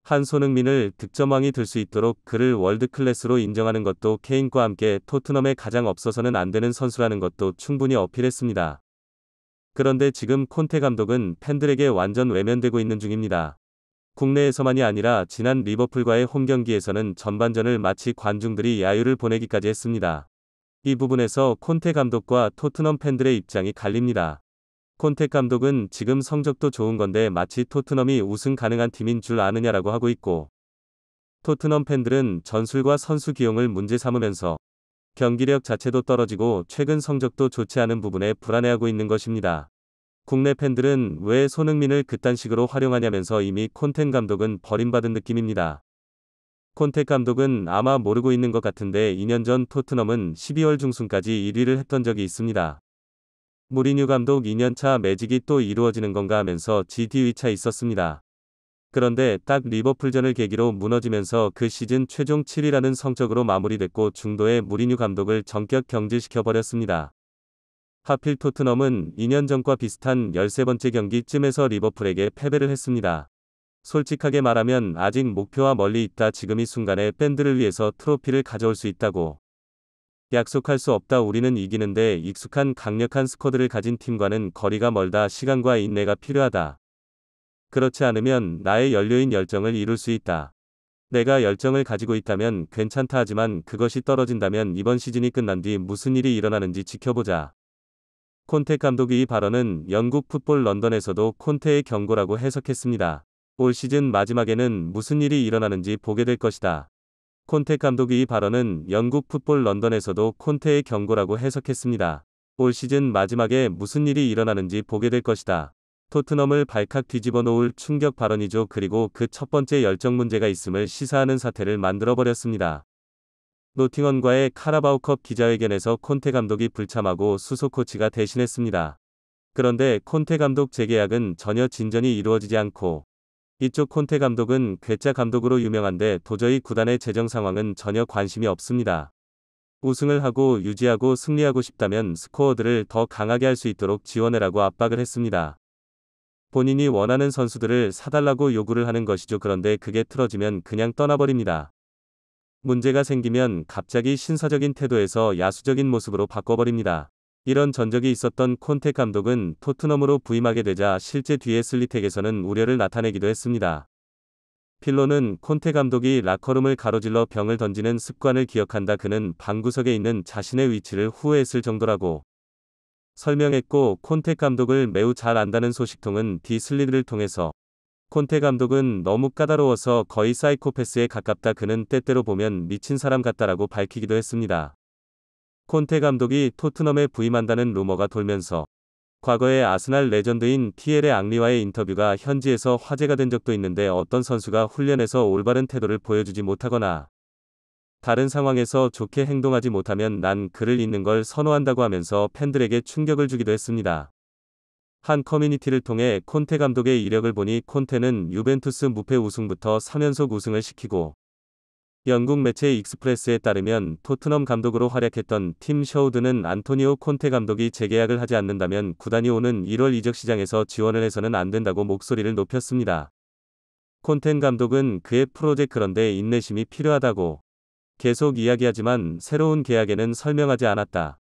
한 손흥민을 득점왕이 될 수 있도록 그를 월드클래스로 인정하는 것도 케인과 함께 토트넘에 가장 없어서는 안 되는 선수라는 것도 충분히 어필했습니다. 그런데 지금 콘테 감독은 팬들에게 완전 외면되고 있는 중입니다. 국내에서만이 아니라 지난 리버풀과의 홈경기에서는 전반전을 마치 관중들이 야유를 보내기까지 했습니다. 이 부분에서 콘테 감독과 토트넘 팬들의 입장이 갈립니다. 콘테 감독은 지금 성적도 좋은 건데 마치 토트넘이 우승 가능한 팀인 줄 아느냐라고 하고 있고, 토트넘 팬들은 전술과 선수 기용을 문제 삼으면서 경기력 자체도 떨어지고 최근 성적도 좋지 않은 부분에 불안해하고 있는 것입니다. 국내 팬들은 왜 손흥민을 그딴 식으로 활용하냐면서 이미 콘테 감독은 버림받은 느낌입니다. 콘테 감독은 아마 모르고 있는 것 같은데 2년 전 토트넘은 12월 중순까지 1위를 했던 적이 있습니다. 무리뉴 감독 2년차 매직이 또 이루어지는 건가 하면서 GT2차 있었습니다. 그런데 딱 리버풀전을 계기로 무너지면서 그 시즌 최종 7위라는 성적으로 마무리됐고 중도의 무리뉴 감독을 전격 경질시켜버렸습니다. 하필 토트넘은 2년 전과 비슷한 13번째 경기쯤에서 리버풀에게 패배를 했습니다. 솔직하게 말하면 아직 목표와 멀리 있다. 지금 이 순간에 팬들을 위해서 트로피를 가져올 수 있다고 약속할 수 없다. 우리는 이기는데 익숙한 강력한 스쿼드를 가진 팀과는 거리가 멀다. 시간과 인내가 필요하다. 그렇지 않으면 나의 연료인 열정을 이룰 수 있다. 내가 열정을 가지고 있다면 괜찮다. 하지만 그것이 떨어진다면 이번 시즌이 끝난 뒤 무슨 일이 일어나는지 지켜보자. 콘테 감독이 이 발언은 영국 풋볼 런던에서도 콘테의 경고라고 해석했습니다. 올 시즌 마지막에는 무슨 일이 일어나는지 보게 될 것이다. 콘테 감독이 이 발언은 영국 풋볼 런던에서도 콘테의 경고라고 해석했습니다. 올 시즌 마지막에 무슨 일이 일어나는지 보게 될 것이다. 토트넘을 발칵 뒤집어 놓을 충격 발언이죠. 그리고 그 첫 번째 열정 문제가 있음을 시사하는 사태를 만들어버렸습니다. 노팅엄과의 카라바오컵 기자회견에서 콘테 감독이 불참하고 수석 코치가 대신했습니다. 그런데 콘테 감독 재계약은 전혀 진전이 이루어지지 않고, 이쪽 콘테 감독은 괴짜 감독으로 유명한데 도저히 구단의 재정 상황은 전혀 관심이 없습니다. 우승을 하고 유지하고 승리하고 싶다면 스코어들을 더 강하게 할 수 있도록 지원해라고 압박을 했습니다. 본인이 원하는 선수들을 사달라고 요구를 하는 것이죠. 그런데 그게 틀어지면 그냥 떠나버립니다. 문제가 생기면 갑자기 신사적인 태도에서 야수적인 모습으로 바꿔버립니다. 이런 전적이 있었던 콘테 감독은 토트넘으로 부임하게 되자 실제 뒤에 슬리텍에서는 우려를 나타내기도 했습니다. 필로는 콘테 감독이 라커룸을 가로질러 병을 던지는 습관을 기억한다. 그는 방구석에 있는 자신의 위치를 후회했을 정도라고 설명했고, 콘테 감독을 매우 잘 안다는 소식통은 디 슬리드를 통해서 콘테 감독은 너무 까다로워서 거의 사이코패스에 가깝다. 그는 때때로 보면 미친 사람 같다라고 밝히기도 했습니다. 콘테 감독이 토트넘에 부임한다는 루머가 돌면서 과거에 아스날 레전드인 티에레 앙리와의 인터뷰가 현지에서 화제가 된 적도 있는데, 어떤 선수가 훈련에서 올바른 태도를 보여주지 못하거나 다른 상황에서 좋게 행동하지 못하면 난 그를 잊는 걸 선호한다고 하면서 팬들에게 충격을 주기도 했습니다. 한 커뮤니티를 통해 콘테 감독의 이력을 보니 콘테는 유벤투스 무패 우승부터 3연속 우승을 시키고, 영국 매체 익스프레스에 따르면 토트넘 감독으로 활약했던 팀 셔우드는 안토니오 콘테 감독이 재계약을 하지 않는다면 구단이 오는 1월 이적 시장에서 지원을 해서는 안 된다고 목소리를 높였습니다. 콘테 감독은 그의 프로젝트, 그런데 인내심이 필요하다고 계속 이야기하지만 새로운 계약에는 설명하지 않았다.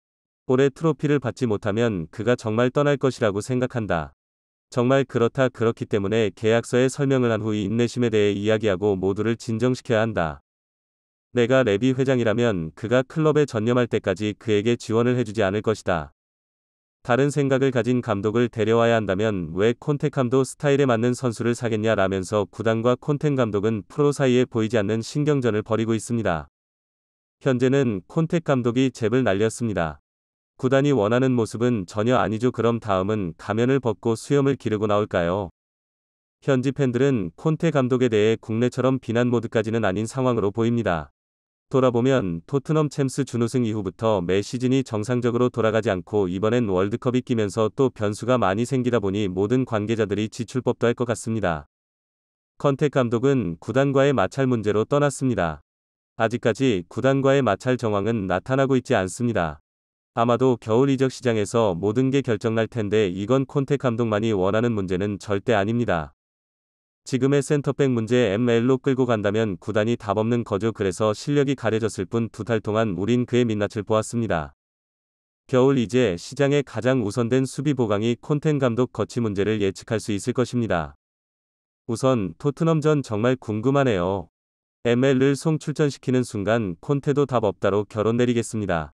올해 트로피를 받지 못하면 그가 정말 떠날 것이라고 생각한다. 정말 그렇다. 그렇기 때문에 계약서에 설명을 한 후 인내심에 대해 이야기하고 모두를 진정시켜야 한다. 내가 레비 회장이라면 그가 클럽에 전념할 때까지 그에게 지원을 해주지 않을 것이다. 다른 생각을 가진 감독을 데려와야 한다면 왜 콘테 감독 스타일에 맞는 선수를 사겠냐 라면서 구단과 콘테 감독은 프로 사이에 보이지 않는 신경전을 벌이고 있습니다. 현재는 콘테 감독이 잽을 날렸습니다. 구단이 원하는 모습은 전혀 아니죠. 그럼 다음은 가면을 벗고 수염을 기르고 나올까요? 현지 팬들은 콘테 감독에 대해 국내처럼 비난 모드까지는 아닌 상황으로 보입니다. 돌아보면 토트넘 챔스 준우승 이후부터 매 시즌이 정상적으로 돌아가지 않고 이번엔 월드컵이 끼면서 또 변수가 많이 생기다 보니 모든 관계자들이 지출법도 할 것 같습니다. 콘테 감독은 구단과의 마찰 문제로 떠났습니다. 아직까지 구단과의 마찰 정황은 나타나고 있지 않습니다. 아마도 겨울 이적 시장에서 모든 게 결정날 텐데 이건 콘테 감독만이 원하는 문제는 절대 아닙니다. 지금의 센터백 문제 ML로 끌고 간다면 구단이 답 없는 거죠. 그래서 실력이 가려졌을 뿐 2달 동안 우린 그의 민낯을 보았습니다. 겨울 이제 시장의 가장 우선된 수비 보강이 콘텐 감독 거치 문제를 예측할 수 있을 것입니다. 우선 토트넘전 정말 궁금하네요. ML을 송출전시키는 순간 콘테도 답 없다로 결론 내리겠습니다.